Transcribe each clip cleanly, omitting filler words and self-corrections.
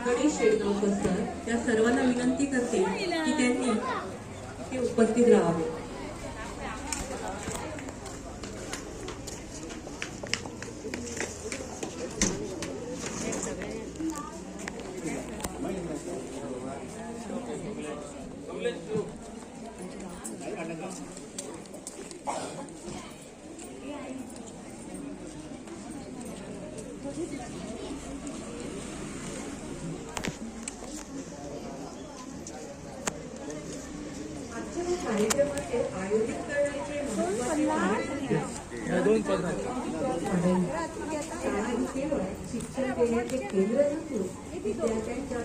Ganesh शेटगावकर sir त्या सर्वांना विनंती करते की त्यांनी ते उपस्थित राहावे. कार्यक्रमाचे आयोजित करण्याचे केवळ शिक्षण देण्याचे केंद्र नसून विद्यार्थ्यांच्या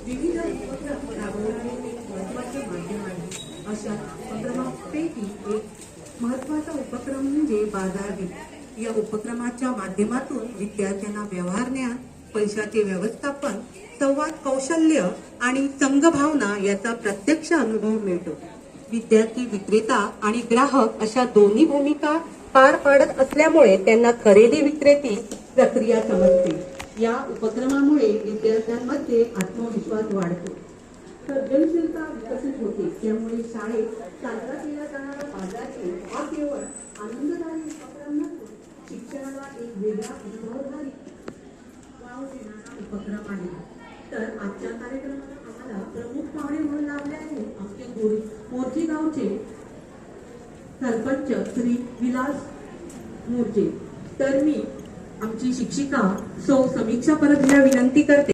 विविध उपक्रम राबवणारे एक महत्त्वाचे माध्यम आहे. अशा उपक्रमांपैकी एक महत्त्वाचा उपक्रम म्हणजे बाजारपेठ. या उपक्रमाच्या माध्यमातून विद्यार्थ्यांना व्यवहार ज्ञान, पैशाचे व्यवस्थापन, संवाद कौशल्य आणि संघभावना याचा प्रत्यक्ष अनुभव मिळतो. विद्यार्थी विक्रेता आणि ग्राहक अशा दोन्ही भूमिका पार पाडत असल्यामुळे त्यांना खरेदी विक्रेती प्रक्रिया समजते. या उपक्रमामुळे विद्यार्थ्यांमध्ये आत्मविश्वास वाढतो, सर्जनशीलता विकसित होते. त्यामुळे शाळेत साजरा केला जाणारा बाजारपेठ हा केवळ आनंददायी उपक्रम नसून शिक्षणाला एक वेगळा अनुभवदायी उपक्रम आहे. तर आजच्या कार्यक्रमाला आम्हाला प्रमुख पाहुणे म्हणून लाभले आहेत आमचे मोर्चे गावचे सरपंच श्री विलास मोर्चे. तर मी आमची शिक्षिका सौ समीक्षा परबला विनंती करते.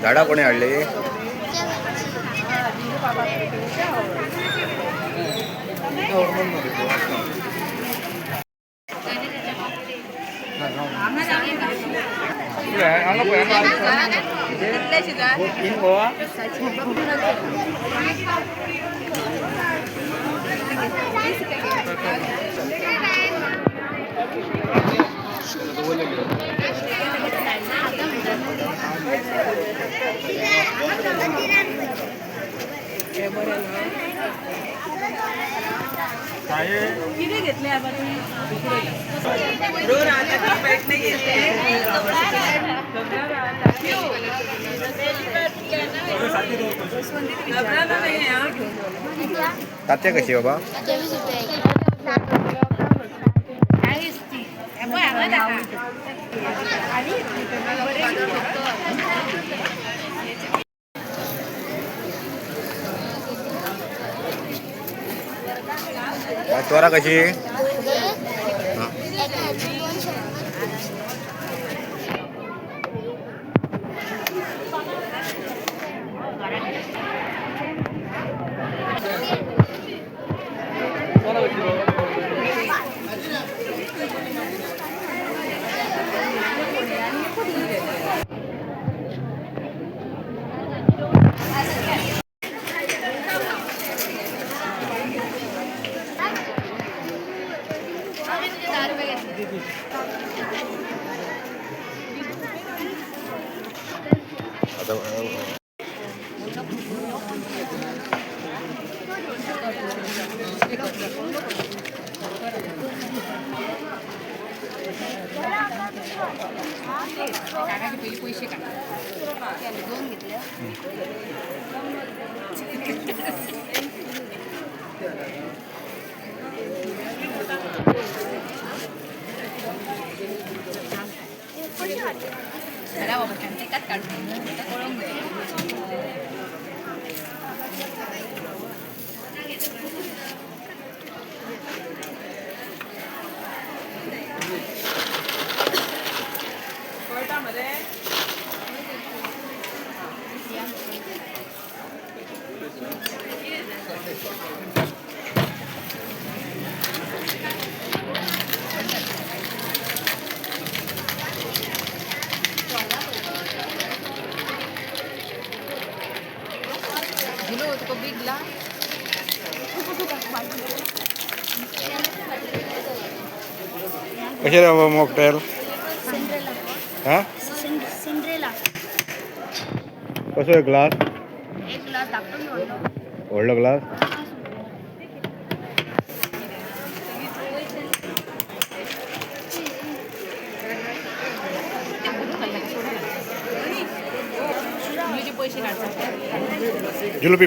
झाडा कोणी हाडले? किती घेतले आपण रोज आता पेट नाही घेतले तात्या कशी बाबा? त्वरा कशी? कसे रे बाबा मॉकटेल हा सिंड्रेला कसो आहे ग्लास एक ग्लास दाखवून घेऊन व्हडलो ग्लास पैसे काढतात जुलपी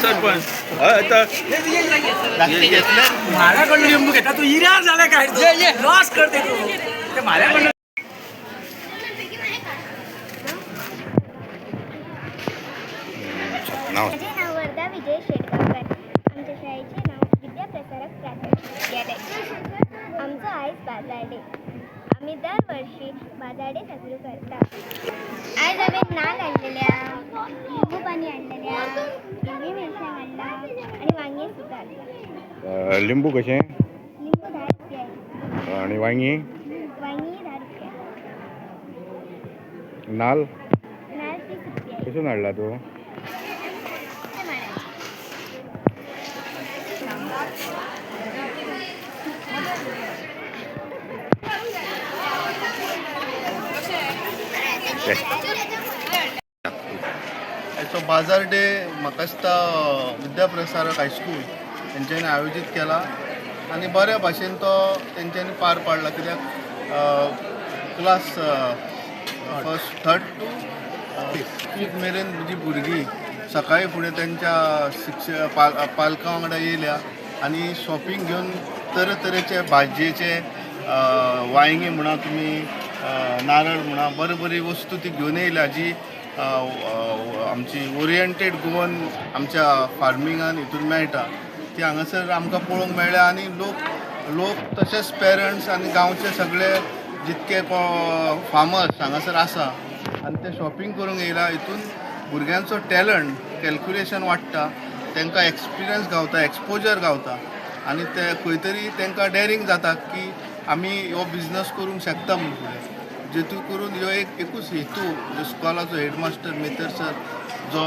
सरपंच माझ्याकडून लिंबू घेता तू इरार झाला काय लॉस करते तू ते माझ्याकडून नाव माझे नाव वर्धा विजय शेटगावकर. आमच्या शाळेचे नाव विद्याप्रसारक प्राथमिक विद्यालय. आमचं आहेच बाजार डे. आम्ही दरवर्षी बाजार डे साजरी करतात. आज आम्ही नाग आणलेल्या, लिंबू पाणी आणलेल्या, हिरवी मिरच्या आणल्या आणि वांगी सुद्धा आणल्या. लिंबू कसे लिंबू 10 रुपये आहे. आणि वांगी वांगी 10 रुपये. नाल नारळ 30 रुपये आहे. कसून हाडला तू ते म्हणायचे. याचो बाजार डे म्हाका दिसता विद्याप्रसारक हायस्कूल तेंच्यांनी आयोजीत केला आनी बऱ्या भाशेन तो तेंच्यांनी पार पाडला कित्याक class first third to fifth मेरेन जी भुरगीं सकाळी फुडें तेंच्या पालकां वांगडा येयल्या आनी शॉपिंग घेवन तरेतरेचे भाजयेचे वांयगी म्हणा तुमी नारळ म्हणा बरी बरी वस्तू ती घेवन येयल्या जी आमची ओरिएंटेड गोवन आमच्या फार्मिंगान हितून मेळटा ती हांगासर आमकां पळोवंक मेळ्ळ्या आनी लोक तशेंच पेरंट्स आनी गांवचे सगळे जितके फार्मर्स हांगासर आसा आनी ते शॉपिंग करूंक येयला हितून भुरग्यांचो टॅलंट कॅल्क्युलेशन वाडटा तांकां एक्सपिरियन्स गावता एक्सपोजर गावता आनी ते खंय तरी तांकां डॅरिंग जाता की आमी हो बिझनस करूंक शकता म्हणून फुडें जेतू करून ह्यो एकूच हेतू इस्कॉलाचो हेडमास्टर मेतर सर जो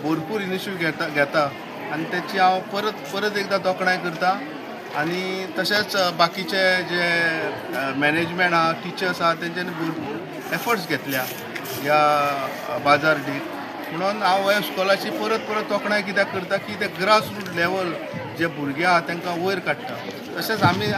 भरपूर इनिशिएटीव घेता आनी तेची हांव परत एकदां तोखणाय करता आनी तशेंच बाकीचे जे मॅनेजमेंट आहा टिचर्स आहा तेंच्यांनी भरपूर एफर्ट्स घेतल्या ह्या बाजार डेक म्हणून हांव ह्या इस्कॉलाची परत तोखणाय कित्याक करता की ते ग्रास रूट लेवल जे भुरगे आहा तांकां वयर काडटा तशेंच आमी